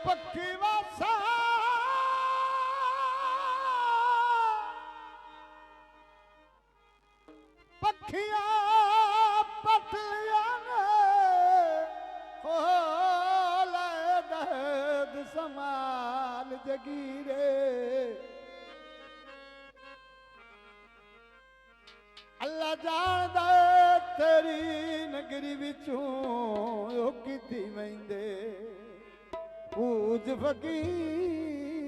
पक्की वासा पखिया पतलिया ने हो ले दर्द समाल जगीरे अल्लाह जानदा तेरी नगरी विचों की वेंदे पूज फकीर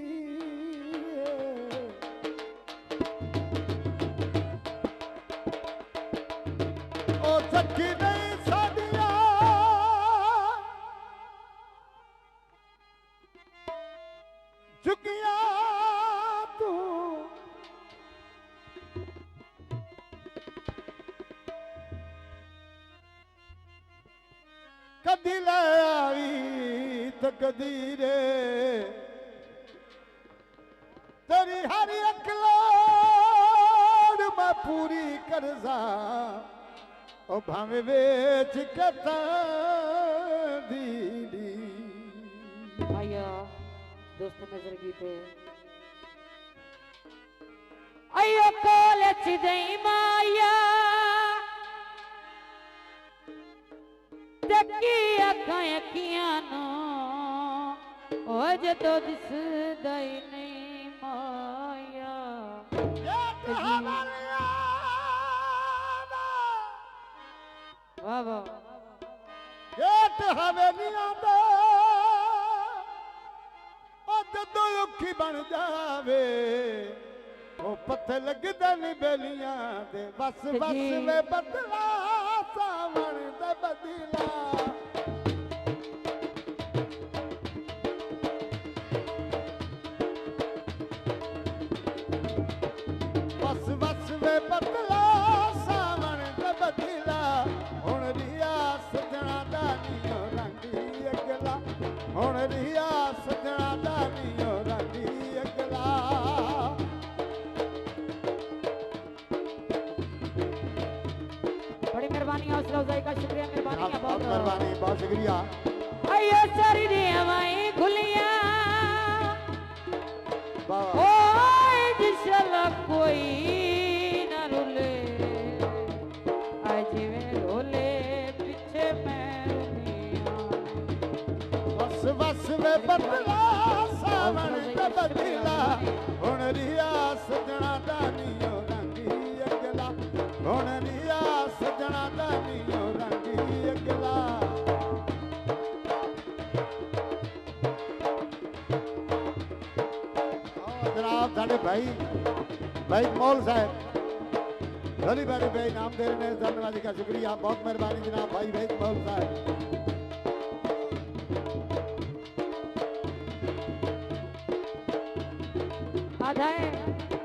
ओ सखी नहीं साडिया झुकिया तू कदी ले आई तकदीरे तेरी हर अकलोड़ मैं पूरी करजा ओ भावे वेच के दीदी भैया दोस्त नजर गीते अयो कोल चिदई माया तकी अखां अखियां नो ओ जदों दिसदा ही नहीं माया वाह वाह गेट हवेलियां दा ओ जदों औखी बन जावे ओ पत्थे लगदे नी बेलियां दे बस बस वे बदला सावण दे बदला बस बस वे बदला सावण दे बदला हुण रिया सजना दा नीओ रंगी अगला हुण रिया सजना दा नीओ रंगी अगला बड़ी मेहरबानी हौसला अफजाई का शुक्रिया मेहरबानी बहुत मेहरबानी बहुत शुक्रिया अयो सारी दी हवाएं खुलियां ओ जिसला कोई ना रुले आज में रोले पीछे मैं रुलियां बस बस वे बदला सावण दा बदला हुण रिया सजना दा नीओ रंगी अगला हुण रिया सजना दा नीओ रंगी अगला जनाब साढ़े भाई भाई मौल साहब गली बारी भाई नाम दे रहे हैं धन्यवाद का शुक्रिया बहुत मेहरबानी जनाब भाई भाई मौल साहब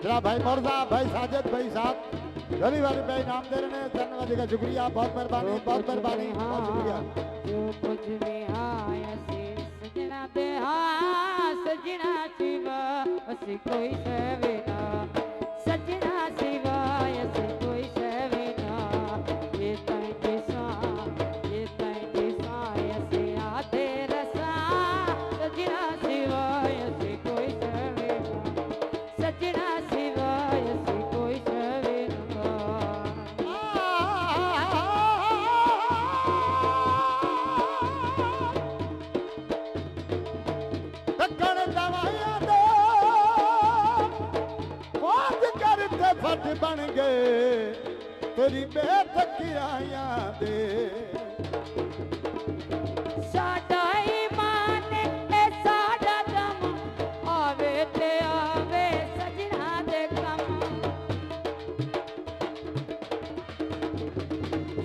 जनाब भाई मौल साहब भाई साजिद भाई साहब गली वाले भाई नाम दे रहे हैं धन्यवाद का शुक्रिया बहुत मेहरबानी बहुत शुक्रिया जो कुछ भी आया से सजना दे हाँ सजना सिवा असी कोई सेवेना सजना सिवा असी कोई सेवेना ये ताई दिसा ऐसे आते रसा सजना सिवा असी कोई सेवेना सजना सिवा असी कोई सेवेना फट बन गए तेरी बेतकियां दे साडा ईमान ए साडा दम आवे ते आवे सजना दे कम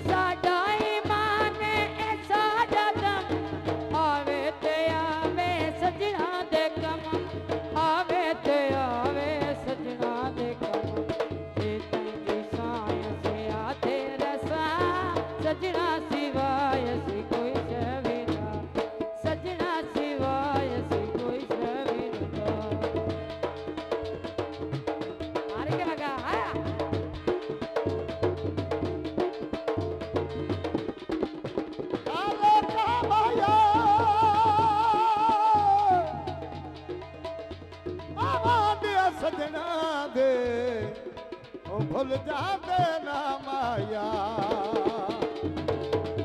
साडा ईमान ए साडा दम आवे ते आवे सजना दे कम आवे ते आवे सजना दे कम सजना सिवा दे ओ भुल जाते ना माया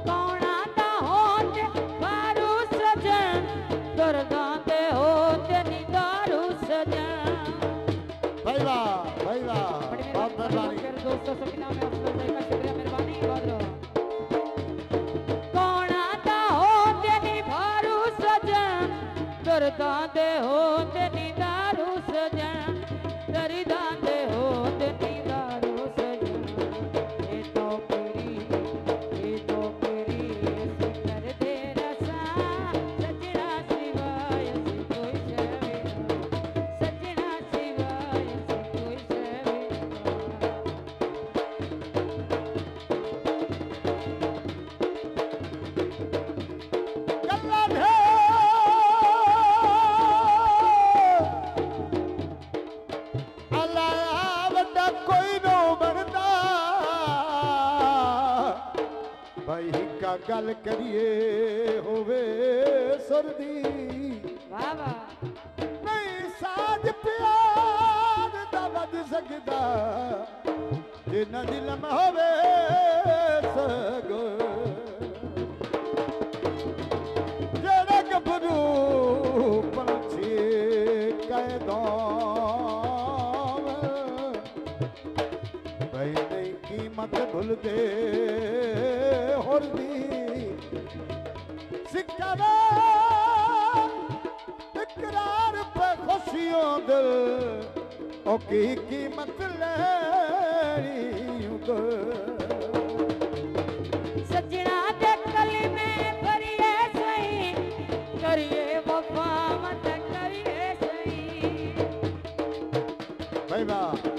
कौन आंदा होते बारू सजन दर्दां दे होते नी दारू सजन भाई वाह बहुत मेहरबानी मेरे दोस्तों सबके नाम में अफसर भाई का शुक्रिया मेहरबानी बहुत रहो कौन आंदा होते नी बारू सजन दर्दां दे होते नी दारू सजन दर्दां दे होते नी दारू सजन ये तो परी सिकर दे रसा सजना सिवाय से कोई शवे सजना सिवाय से कोई शवे गल्ला ढे अल्लाह वड्डा कोई नो बनदा भाई का गल करिए होवे सुरदी वाह वाह नहीं साज प्यार दा वध सकदा जिन्ना दिलम होवे सगो जेड़ा गबरू पंछी कैदों भाई नहीं कीमत भूल दे होरदी सिक्का इकरार पे खुशियों दिल ओ की कीमत लेनी उधर सजना दे कलमे भरिए सही करिए वफा मत करिए सही भाई वाह